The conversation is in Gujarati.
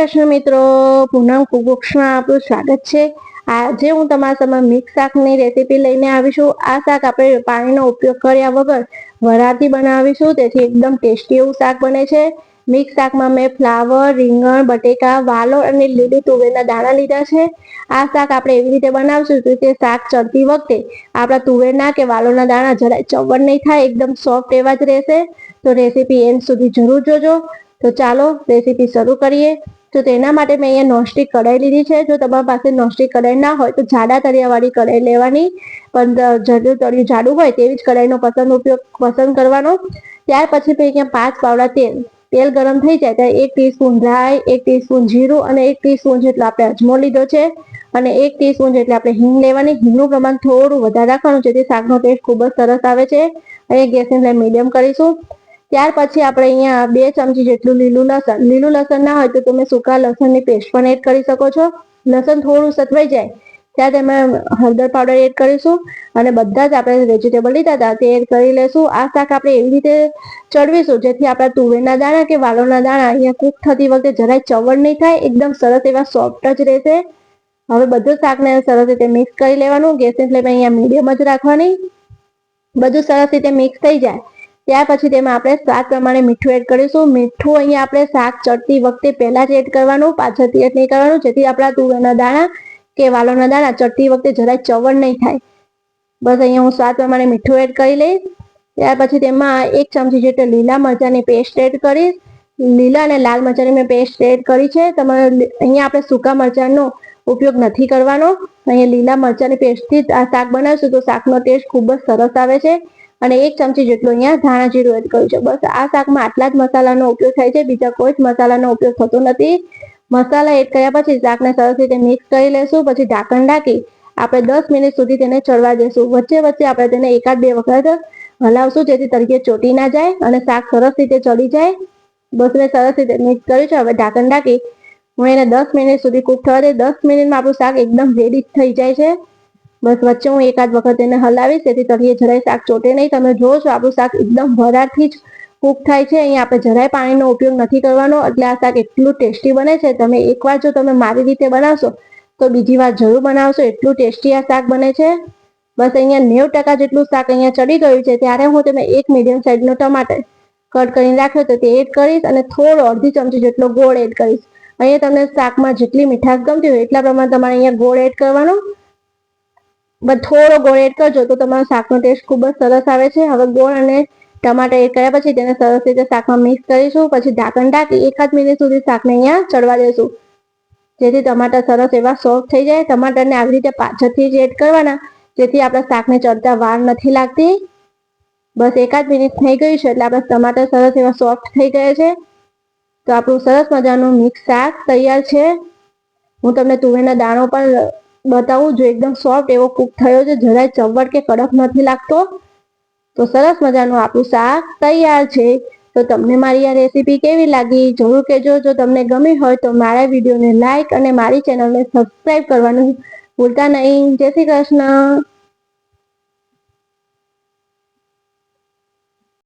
કૃષ્ણ મિત્રો, પૂનમ કુકબુક્સમાં આપનું સ્વાગત છે। આજે હું તમારા સમક્ષ મિક્સ શાકની રેસીપી લઈને આવી છું। આ શાક આપણે પાણીનો ઉપયોગ કર્યા વગર વરાળથી બનાવીશું, તેથી એકદમ ટેસ્ટી એવું શાક બને છે। મિક્સ શાકમાં મેં ફ્લાવર, રીંગણ, બટેકા, વાલોળ અને લીલી તુવેરના દાણા લીધા છે। આ શાક આપણે એવી રીતે બનાવશું કે શાક ચડતી વખતે આપણા તુવેરના કે વાલોળના દાણા જરાય ચવડ નહીં થાય, એકદમ સોફ્ટ એવા જ રહેશે। તો રેસીપી એન્ડ સુધી જરૂર જોજો। તો ચાલો રેસીપી શરૂ કરીએ। તો તેના માટે મેં અહીંયા નોનસ્ટિક કઢાઈ લીધી છે। જો તમારી પાસે નોનસ્ટિક કઢાઈ ના હોય તો જાડા તળિયાવાળી કઢાઈ લેવાની, પણ જેટલું તળિયું જાડું હોય તેવી જ કઢાઈનો પસંદ કરવાનો। ત્યાર પછી મેં અહીંયા 5 પાવડા તેલ ગરમ થઈ જાય ત્યારે 1 ટીસ્પૂન રાઈ, 1 ટીસ્પૂન જીરું અને 1 ટીસ્પૂન જેટલો આપણે અજમો લીધો છે અને 1 ટીસ્પૂન જેટલી આપણે હિંગ લેવાની। હિંગનું પ્રમાણ થોડું વધારે રાખવાનું, જેથી શાકનો ટેસ્ટ ખૂબ જ સરસ આવે છે। અહીંયા ગેસની ફ્લેમ મીડિયમ કરીશું। ત્યાર પછી આપણે અહીંયા 2 ચમચી જેટલું લીલું લસણ ના હોય તો તમે સૂકા લસણની પેસ્ટ પણ એડ કરી શકો છો। લસણ થોડું સતવાઈ જાય ત્યારે તેમાં હળદર પાવડર એડ કરીશું અને બધા જ આપણે વેજીટેબલ લીધા હતા તે એડ કરી લઈશું। આ શાક આપણે એવી રીતે ચડવીશું જેથી આપણા તુવેરના દાણા કે વાલોળના દાણા અહીંયા કૂક થતી વખતે જરાય ચવડ નહીં થાય, એકદમ સરસ એવા સોફ્ટ જ રહેશે। હવે બધું શાકને સરસ રીતે મિક્સ કરી લેવાનું। ગેસની ફ્લેમ અહીંયા મીડિયમ જ રાખવાની। બધું સરસ રીતે મિક્સ થઈ જાય ત્યાર પછી તેમાં આપણે સ્વાદ પ્રમાણે મીઠું એડ કરીશું। મીઠું અહીંયા આપણે શાક ચડતી વખતે પહેલા જ એડ કરવાનું, પાછળથી એડ નહીં કરવાનું, જેથી આપણા તુવેરના દાણા કે વાલોળના દાણા ચડતી વખતે જરાય ચવડ નહીં થાય। બસ અહીંયા હું સ્વાદ પ્રમાણે મીઠું એડ કરી લઈશ। ત્યાર પછી તેમાં 1 ચમચી જેટલી લીલા મરચાંની પેસ્ટ એડ કરીશ। લીલા અને લાલ મરચાંની મેં પેસ્ટ એડ કરી છે। તમારે અહીંયા આપણે સૂકા મરચાંનો ઉપયોગ નથી કરવાનો। અહીંયા લીલા મરચાંની પેસ્ટથી આ શાક બનાવશું તો શાકનો ટેસ્ટ ખૂબ જ સરસ આવે છે। અને 1 ચમચી જેટલું અહીંયા ધાણા જીરું એડ કર્યું છે। બસ આ શાકમાં આટલા જ મસાલાનો ઉપયોગ થાય છે, બીજા કોઈ જ મસાલાનો ઉપયોગ થતો નથી। મસાલા એડ કર્યા પછી શાકને સરસ રીતે મિક્સ કરી લેશું। પછી ઢાંકણ ઢાંકી આપણે 10 મિનિટ સુધી તેને ચડવા દેશું। વચ્ચે વચ્ચે આપણે તેને 1-2 વખત હલાવશું, જેથી તરીકે ચોટી ના જાય અને શાક સરસ રીતે ચડી જાય। બસ મેં સરસ રીતે મિક્સ કર્યું છે। હવે ઢાંકણ ઢાંકી હું એને 10 મિનિટ સુધી કૂક થવા દઈશ। 10 મિનિટમાં આપણું શાક એકદમ રેડી થઈ જાય છે। બસ વચ્ચે હું 1-8 વખત એને હલાવીશ, તેથી તળિયે જરાય શાક ચોટે નહીં। તમે જોવો છો આપણું શાક એકદમ વરાળથી જ કૂક થાય છે। અહીંયા આપણે જરાય પાણીનો ઉપયોગ નથી કરવાનો, એટલે આ શાક એટલું ટેસ્ટી બને છે। તમે એકવાર જો તમે મારી રીતે બનાવશો તો બીજી વાર જરૂર બનાવશો, એટલું ટેસ્ટી આ શાક બને છે। બસ અહીંયા 90% જેટલું શાક અહીંયા ચડી ગયું છે ત્યારે હું તમે 1 મીડિયમ સાઇઝનો ટમાટર કટ કરીને રાખ્યો તો તે એડ કરીશ અને થોડો અડધી ચમચી જેટલો ગોળ એડ કરીશ। અહીંયા તમને શાકમાં જેટલી મીઠાશ ગમતી હોય એટલા પ્રમાણે તમારે અહીંયા ગોળ એડ કરવાનો, બસ થોડો ગોળ એડ કરજો તો તમારો શાકનો ટેસ્ટ ખૂબ જ સરસ આવે છે। હવે ગોળ અને ટમાટર એડ કર્યા પછી તેને સરસ રીતે શાકમાં મિક્સ કરીશું। પછી ઢાંકણ ઢાંકી 1-8 મિનિટ સુધી શાકને અહીંયા ચડવા દેશું, જેથી ટમાટર સરસ એવા સોફ્ટ થઈ જાય। ટમાટરને આવી રીતે પાછળથી જ એડ કરવાના, જેથી આપણા શાકને ચડતા વાર નથી લાગતી। બસ 1-8 મિનિટ થઈ ગઈ છે એટલે આપણા ટમાટર સરસ એવા સોફ્ટ થઈ ગયા છે। તો આપણું સરસ મજાનું મિક્સ શાક તૈયાર છે। હું તમને તુવેરના દાણો પણ બતાવું જો એકદમ સોફ્ટ એવો કૂક થયો છે, જરાય ચવડ કે કડક નથી લાગતો। તો સરસ મજાનું આપણું શાક તૈયાર છે। તો તમને મારી આ રેસીપી કેવી લાગી જરૂર કહેજો। જો તમને ગમી હોય તો મારા વિડીયોને લાઈક અને મારી ચેનલને સબસ્ક્રાઈબ કરવાનું ભૂલતા નહીં। જય શ્રી કૃષ્ણ।